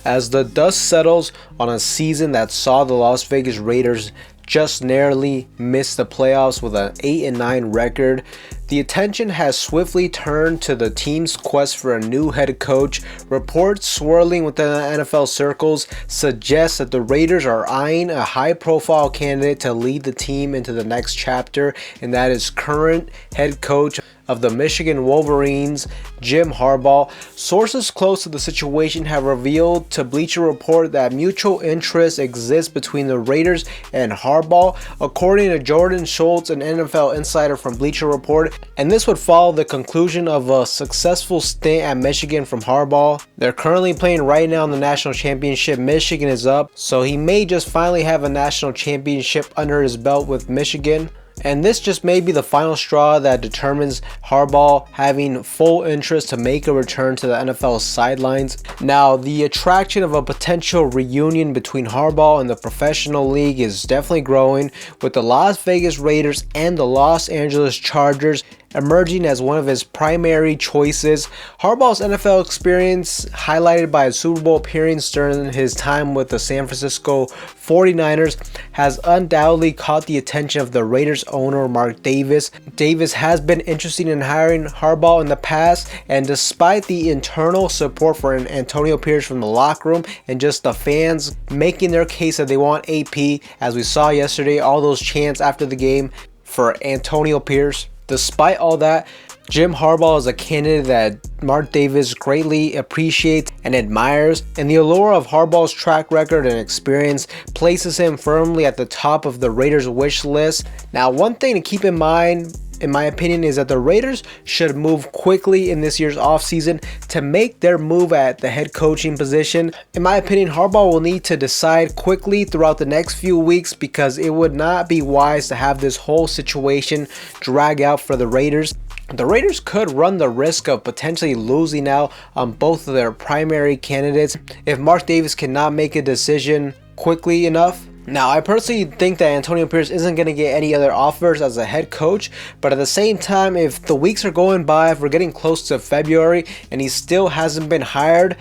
as the dust settles on a season that saw the Las Vegas Raiders just narrowly missed the playoffs with an 8-9 record. The attention has swiftly turned to the team's quest for a new head coach. Reports swirling within NFL circles suggest that the Raiders are eyeing a high-profile candidate to lead the team into the next chapter, and that is current head coach of the Michigan Wolverines, Jim Harbaugh. Sources close to the situation have revealed to Bleacher Report that mutual interest exists between the Raiders and Harbaugh, according to Jordan Schultz, an NFL insider from Bleacher Report, and this would follow the conclusion of a successful stint at Michigan from Harbaugh. They're currently playing right now in the national championship. Michigan is up, so he may just finally have a national championship under his belt with Michigan. And this just may be the final straw that determines Harbaugh having full interest to make a return to the NFL sidelines. Now, the attraction of a potential reunion between Harbaugh and the professional league is definitely growing, with the Las Vegas Raiders and the Los Angeles Chargers emerging as one of his primary choices. Harbaugh's NFL experience, highlighted by a Super Bowl appearance during his time with the San Francisco 49ers, has undoubtedly caught the attention of the Raiders owner Mark Davis. Davis has been interested in hiring Harbaugh in the past, and despite the internal support for Antonio Pierce from the locker room and just the fans making their case that they want AP, as we saw yesterday, all those chants after the game for Antonio Pierce. Despite all that, Jim Harbaugh is a candidate that Mark Davis greatly appreciates and admires, and the allure of Harbaugh's track record and experience places him firmly at the top of the Raiders' wish list. Now, one thing to keep in mind, in my opinion, is that the Raiders should move quickly in this year's offseason to make their move at the head coaching position. In my opinion, Harbaugh will need to decide quickly throughout the next few weeks, because it would not be wise to have this whole situation drag out for the Raiders. The Raiders could run the risk of potentially losing out on both of their primary candidates if Mark Davis cannot make a decision quickly enough. Now, I personally think that Antonio Pierce isn't going to get any other offers as a head coach, but at the same time, if the weeks are going by, if we're getting close to February and he still hasn't been hired,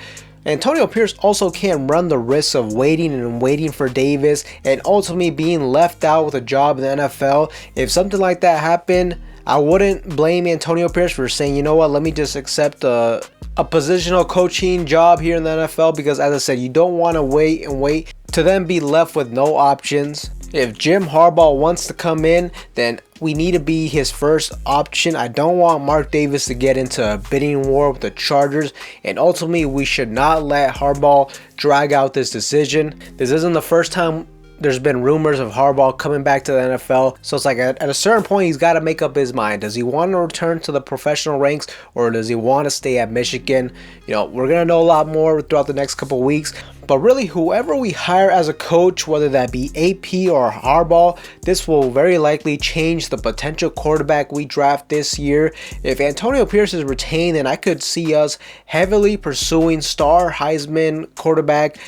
Antonio Pierce also can't run the risk of waiting for Davis and ultimately being left out with a job in the NFL. If something like that happened, I wouldn't blame Antonio Pierce for saying, you know what, let me just accept a positional coaching job here in the NFL, because as I said, you don't want to wait to then be left with no options. If Jim Harbaugh wants to come in, then we need to be his first option. I don't want Mark Davis to get into a bidding war with the Chargers, and ultimately we should not let Harbaugh drag out this decision. This isn't the first time there's been rumors of Harbaugh coming back to the NFL. So it's like at a certain point, he's got to make up his mind. Does he want to return to the professional ranks, or does he want to stay at Michigan? You know, we're going to know a lot more throughout the next couple weeks. But really, whoever we hire as a coach, whether that be AP or Harbaugh, this will very likely change the potential quarterback we draft this year. If Antonio Pierce is retained, then I could see us heavily pursuing star Heisman quarterback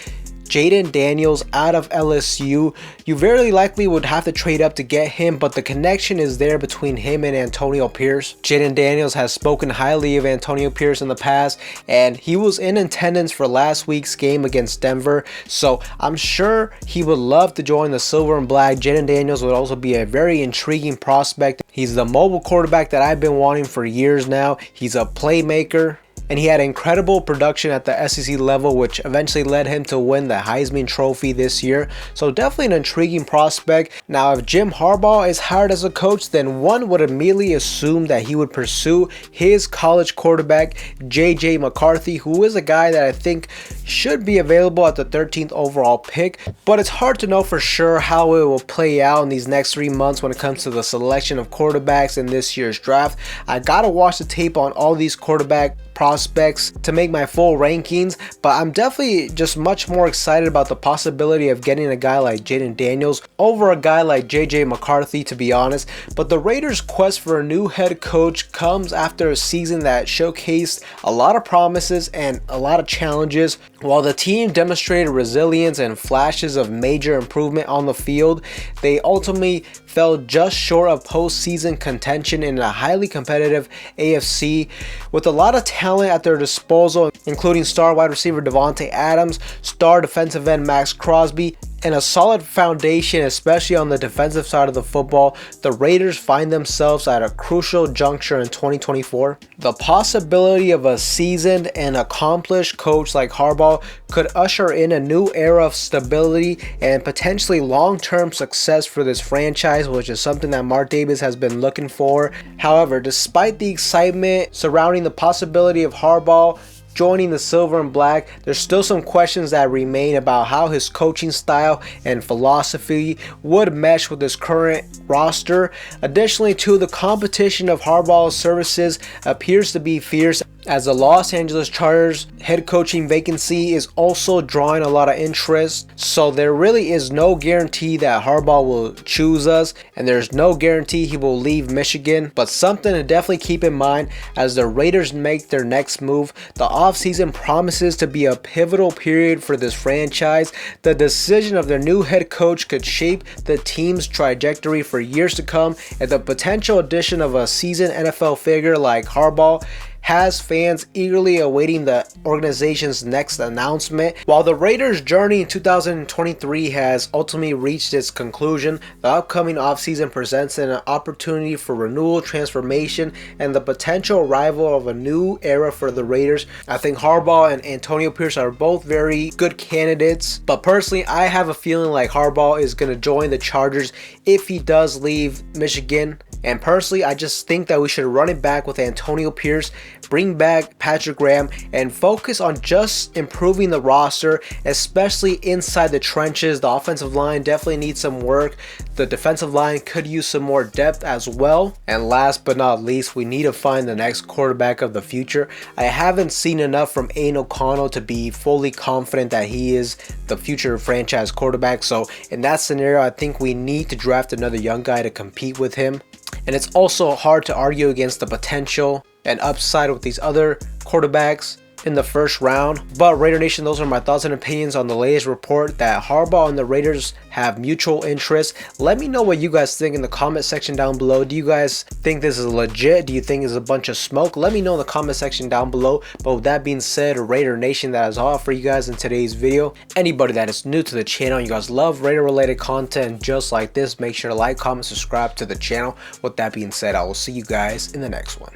Jayden Daniels out of LSU. You very likely would have to trade up to get him, but the connection is there between him and Antonio Pierce. Jayden Daniels has spoken highly of Antonio Pierce in the past, and he was in attendance for last week's game against Denver, so I'm sure he would love to join the Silver and Black. Jayden Daniels would also be a very intriguing prospect. He's the mobile quarterback that I've been wanting for years now. He's a playmaker, and he had incredible production at the SEC level, which eventually led him to win the Heisman Trophy this year. So definitely an intriguing prospect. Now, if Jim Harbaugh is hired as a coach, then one would immediately assume that he would pursue his college quarterback, J.J. McCarthy, who is a guy that I think should be available at the 13th overall pick. But it's hard to know for sure how it will play out in these next 3 months when it comes to the selection of quarterbacks in this year's draft. I gotta watch the tape on all these quarterback prospects to make my full rankings, but I'm definitely just much more excited about the possibility of getting a guy like Jayden Daniels over a guy like JJ McCarthy, to be honest. But the Raiders' quest for a new head coach comes after a season that showcased a lot of promises and a lot of challenges. While the team demonstrated resilience and flashes of major improvement on the field, they ultimately fell just short of postseason contention in a highly competitive AFC with a lot of talent at their disposal, including star wide receiver Devontae Adams, star defensive end Max Crosby, and a solid foundation, especially on the defensive side of the football, the Raiders find themselves at a crucial juncture in 2024. The possibility of a seasoned and accomplished coach like Harbaugh could usher in a new era of stability and potentially long-term success for this franchise, which is something that Mark Davis has been looking for. However, despite the excitement surrounding the possibility of Harbaugh joining the Silver and Black, there's still some questions that remain about how his coaching style and philosophy would mesh with his current roster. Additionally, too, the competition of Harbaugh's services appears to be fierce, as the Los Angeles Chargers head coaching vacancy is also drawing a lot of interest. So there really is no guarantee that Harbaugh will choose us, and there's no guarantee he will leave Michigan, but something to definitely keep in mind as the Raiders make their next move. The offseason promises to be a pivotal period for this franchise. The decision of their new head coach could shape the team's trajectory for years to come, and the potential addition of a seasoned NFL figure like Harbaugh has fans eagerly awaiting the organization's next announcement. While the Raiders' journey in 2023 has ultimately reached its conclusion, the upcoming offseason presents an opportunity for renewal, transformation, and the potential arrival of a new era for the Raiders. I think Harbaugh and Antonio Pierce are both very good candidates, but personally, I have a feeling like Harbaugh is going to join the Chargers if he does leave Michigan. And personally, I just think that we should run it back with Antonio Pierce, bring back Patrick Graham, and focus on just improving the roster, especially inside the trenches. The offensive line definitely needs some work. The defensive line could use some more depth as well. And last but not least, we need to find the next quarterback of the future. I haven't seen enough from Aiden O'Connell to be fully confident that he is the future franchise quarterback. So in that scenario, I think we need to draft another young guy to compete with him. And it's also hard to argue against the potential and upside with these other quarterbacks in the first round. But Raider Nation, those are my thoughts and opinions on the latest report that Harbaugh and the Raiders have mutual interest. Let me know what you guys think in the comment section down below. Do you guys think this is legit? Do you think it's a bunch of smoke? Let me know in the comment section down below. But with that being said, Raider Nation, that is all for you guys in today's video. Anybody that is new to the channel, you guys love Raider related content just like this, make sure to like, comment, subscribe to the channel. With that being said, I will see you guys in the next one.